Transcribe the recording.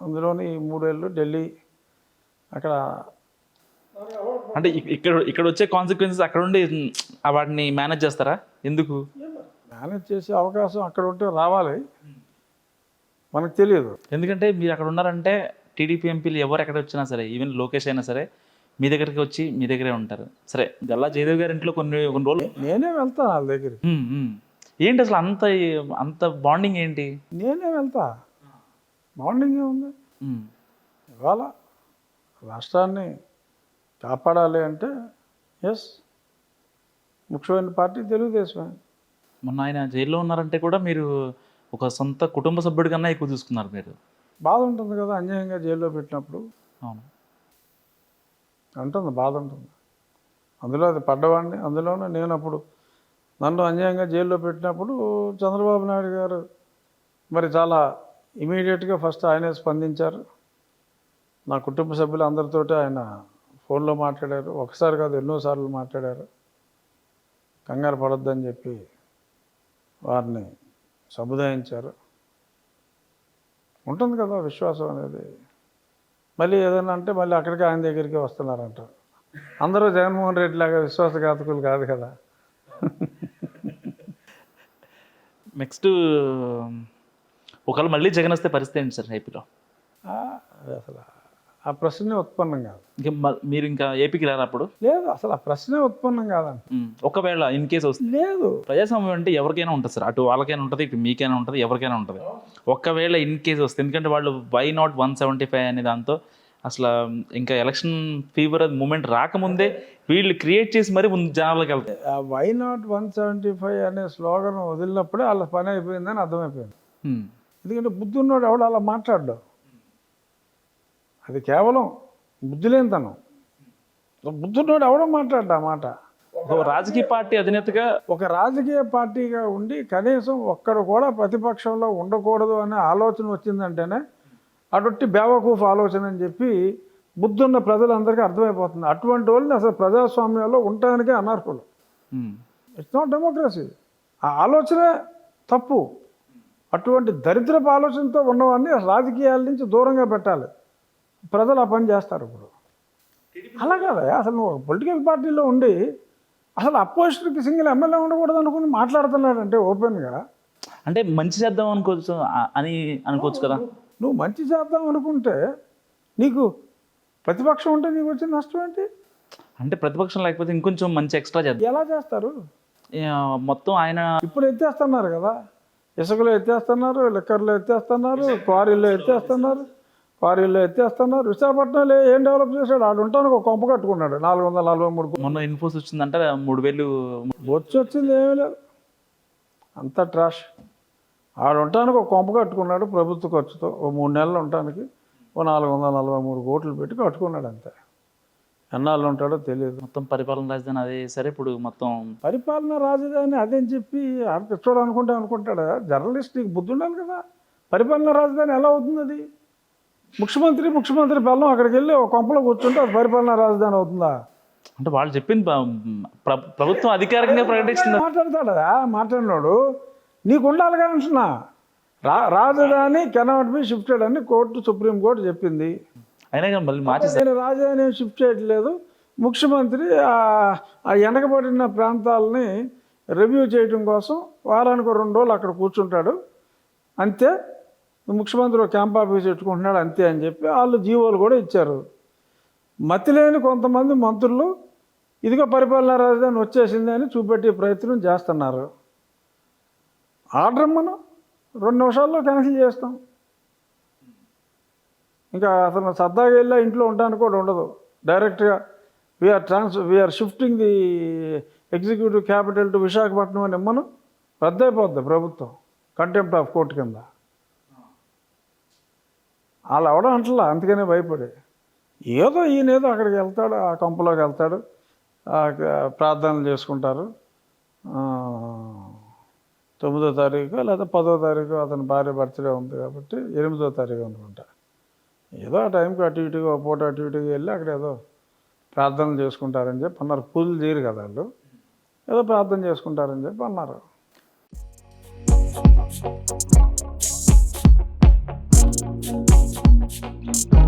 అందులోని ఈ 3 ఏళ్ళు ఢిల్లీ అక్కడ అంటే ఇక్కడ వచ్చే కాన్సిక్వెన్సెస్ అక్కడ ఉండి వాటిని మేనేజ్ చేస్తారా? ఎందుకు? మేనేజ్ చేసే అవకాశం అక్కడ ఉంటే రావాలి, మనకు తెలియదు. ఎందుకంటే మీరు అక్కడ ఉన్నారంటే టీడీపీ ఎంపీలు ఎవరు ఎక్కడ వచ్చినా సరే, ఈవెన్ లోకేష్ అయినా సరే మీ దగ్గరికి వచ్చి మీ దగ్గరే ఉంటారు. సరే, గల్లా జయదేవ్ గారి ఇంట్లో కొన్ని రోజులు నేనే వెళ్తాను వాళ్ళ దగ్గరికి. ఏంటి అసలు అంత బాండింగ్ ఏంటి? నేనే వెళ్తా, బాండింగ్ ఏముంది? ఇవాళ రాష్ట్రాన్ని కాపాడాలి అంటే ఎస్, ముఖ్యమైన పార్టీ తెలుగుదేశమే. మొన్న ఆయన జైల్లో ఉన్నారంటే కూడా మీరు ఒక సొంత కుటుంబ సభ్యుడి కన్నా ఎక్కువ చూసుకున్నారు మీరు. బాధ ఉంటుంది కదా అన్యాయంగా జైల్లో పెట్టినప్పుడు. అవును, ఉంటుంది, బాధ ఉంటుంది. అందులో అది పడ్డవాడిని. అందులోనే నేను అప్పుడు నన్ను అన్యాయంగా జైల్లో పెట్టినప్పుడు చంద్రబాబు నాయుడు గారు మరి చాలా ఇమీడియట్గా ఫస్ట్ ఆయనే స్పందించారు. నా కుటుంబ సభ్యులు అందరితోటి ఆయన ఫోన్లో మాట్లాడారు. ఒకసారి కాదు, ఎన్నోసార్లు మాట్లాడారు. కంగారు పడొద్దని చెప్పి వారిని సముదాయించారు. ఉంటుంది కదా విశ్వాసం అనేది. మళ్ళీ ఏదైనా అంటే మళ్ళీ అక్కడికి ఆయన దగ్గరికి వస్తున్నారంటారు. అందరూ జగన్మోహన్ రెడ్డి లాగా విశ్వాసఘాతకులు కాదు కదా. నెక్స్ట్ ఒకవేళ మళ్ళీ జగన్ వస్తే పరిస్థితి ఏంటి సార్ ఏపీలో? అసలు ఆ ప్రశ్నే ఉత్పన్నం కాదు. మీరు ఇంకా ఏపీకి రారు అప్పుడు? లేదు, అసలు ఆ ప్రశ్నే ఉత్పన్నం కాదండి. ఒకవేళ ఇన్ కేసు వస్తే లేదు. ప్రజాస్వామ్యం అంటే ఎవరికైనా ఉంటుంది సార్, అటు వాళ్ళకైనా ఉంటుంది, ఇటు మీకైనా ఉంటుంది, ఎవరికైనా ఉంటుంది. ఒకవేళ ఇన్ కేసు వస్తే, ఎందుకంటే వాళ్ళు వై నాట్ 175 అనే దాంతో అసలు ఇంకా ఎలక్షన్ ఫీవర్ మూమెంట్ రాకముందే వీళ్ళు క్రియేట్ చేసి మరీ ముందు జనాల్లోకి వెళ్తాయి. వై నాట్ 175 అనే స్లోగన్ వదిలినప్పుడే వాళ్ళ పని అయిపోయిందని అర్థమైపోయింది. ఎందుకంటే బుద్ధి ఉన్నాడు ఎవడు అలా మాట్లాడ్డావు. అది కేవలం బుద్ధి లేనితనం. బుద్ధున్నోడు ఎవడో మాట్లాడ్డా మాట. ఒక రాజకీయ పార్టీ అధినేతగా, ఒక రాజకీయ పార్టీగా ఉండి కనీసం ఒక్కడు కూడా ప్రతిపక్షంలో ఉండకూడదు అనే ఆలోచన వచ్చిందంటేనే అటువంటి బేవకూఫ్ ఆలోచన అని చెప్పి బుద్ధున్న ప్రజలందరికీ అర్థమైపోతుంది. అటువంటి వాళ్ళని అసలు ప్రజాస్వామ్యంలో ఉండటానికే అనర్హులు. It's not democracy. ఆ ఆలోచనే తప్పు. అటువంటి దరిద్రపు ఆలోచనతో ఉన్నవాడిని రాజకీయాల నుంచి దూరంగా పెట్టాలి. ప్రజలు ఆ పని చేస్తారు. ఇప్పుడు అలా కదా, అసలు నువ్వు పొలిటికల్ పార్టీలో ఉండి అసలు అపోజిషన్కి సింగిల్ ఎమ్మెల్యే ఉండకూడదు అనుకుని మాట్లాడుతున్నాడంటే ఓపెన్గా. అంటే మంచి చేద్దాం అనుకోవచ్చు అని అనుకోవచ్చు కదా. నువ్వు మంచి చేద్దాం అనుకుంటే నీకు ప్రతిపక్షం ఉంటే నీకు వచ్చిన నష్టం ఏంటి? అంటే ప్రతిపక్షం లేకపోతే ఇంకొంచెం మంచి ఎక్స్ట్రా చేద్దాం. ఎలా చేస్తారు? మొత్తం ఆయన ఇప్పుడు ఎత్తేస్తున్నారు కదా, ఇసుకలో ఎత్తేస్తున్నారు, లిక్కర్లో ఎత్తేస్తున్నారు, క్వారీలో ఎత్తేస్తున్నారు. విశాఖపట్నంలో ఏం డెవలప్ చేశాడు? ఆడు ఉంటానికి ఒక కొంప కట్టుకున్నాడు 443. మొన్న ఇన్ఫోస్ వచ్చిందంటే 3000 వచ్చింది ఏమీ లేదు, అంత ట్రాష్. ఆడు ఉండటానికి ఒక కొంప కట్టుకున్నాడు ప్రభుత్వ ఖర్చుతో. ఓ 3 నెలలు ఉండటానికి ఓ 443 కోట్లు పెట్టి కట్టుకున్నాడు అంతే. ఎన్నాళ్ళు ఉంటాడో తెలియదు. మొత్తం పరిపాలన రాజధాని అదే. సరే, ఇప్పుడు మొత్తం పరిపాలన రాజధాని అదేని చెప్పి పిచ్చోడు అనుకుంటాడా? జర్నలిస్ట్ నీకు బుద్ధి ఉండాలి కదా. పరిపాలన రాజధాని ఎలా అవుతుంది? అది ముఖ్యమంత్రి బెల్లం అక్కడికి వెళ్ళి ఒక కొంపలో కూర్చుంటే అది పరిపాలన రాజధాని అవుతుందా? అంటే వాళ్ళు చెప్పింది ప్రభుత్వం అధికారికంగా ప్రకటిస్తుంది. మాట్లాడతాడా? మాట్లాడినాడు నీకు ఉండాలి కానీ అంటున్నా. రాజధాని కెనాట్ బి షిఫ్టెడ్ అని సుప్రీంకోర్టు చెప్పింది. అయినా కానీ మళ్ళీ మార్చేసి నేను రాజధాని షిఫ్ట్ చేయట్లేదు. ముఖ్యమంత్రి ఆ వెనకబడిన ప్రాంతాలని రివ్యూ చేయడం కోసం వారానికి 2 రోజులు అక్కడ కూర్చుంటాడు అంతే. ముఖ్యమంత్రి ఒక క్యాంప్ ఆఫీస్ పెట్టుకుంటున్నాడు అంతే అని చెప్పి వాళ్ళు జీవోలు కూడా ఇచ్చారు. మతిలేని కొంతమంది మంత్రులు ఇదిగో పరిపాలనా రాజధాని వచ్చేసింది అని చూపెట్టే ప్రయత్నం చేస్తున్నారు. ఆర్డర్ మనం 2 నిమిషాల్లో క్యాన్సిల్ చేస్తాం. ఇంకా అతను సరదాగా వెళ్ళా ఇంట్లో ఉండడానికి కూడా ఉండదు. డైరెక్ట్గా we are shifting the executive capital to Visakhapatnam అని మనం రద్దు అయిపోద్ది ప్రభుత్వం కంటెంప్ట్ ఆఫ్ కోర్టు కింద. వాళ్ళు అవడం అంటలా, అందుకనే భయపడి ఈయనేదో అక్కడికి వెళ్తాడు, ఆ కంపలోకి వెళ్తాడు, ప్రార్థనలు చేసుకుంటారు. 9వ తారీఖు లేదా 10వ తారీఖు అతని భార్య బర్త్డే ఉంది కాబట్టి 8వ తారీఖు అనుకుంటా. ఏదో ఆ టైంకి అటు ఇటుగా పూట అటు ఇటుగా వెళ్ళి అక్కడ ఏదో ప్రార్థనలు చేసుకుంటారని చెప్పి అన్నారు. పూజలు చేయరు కదా వాళ్ళు, ఏదో ప్రార్థన చేసుకుంటారని చెప్పి అన్నారు. Thank you.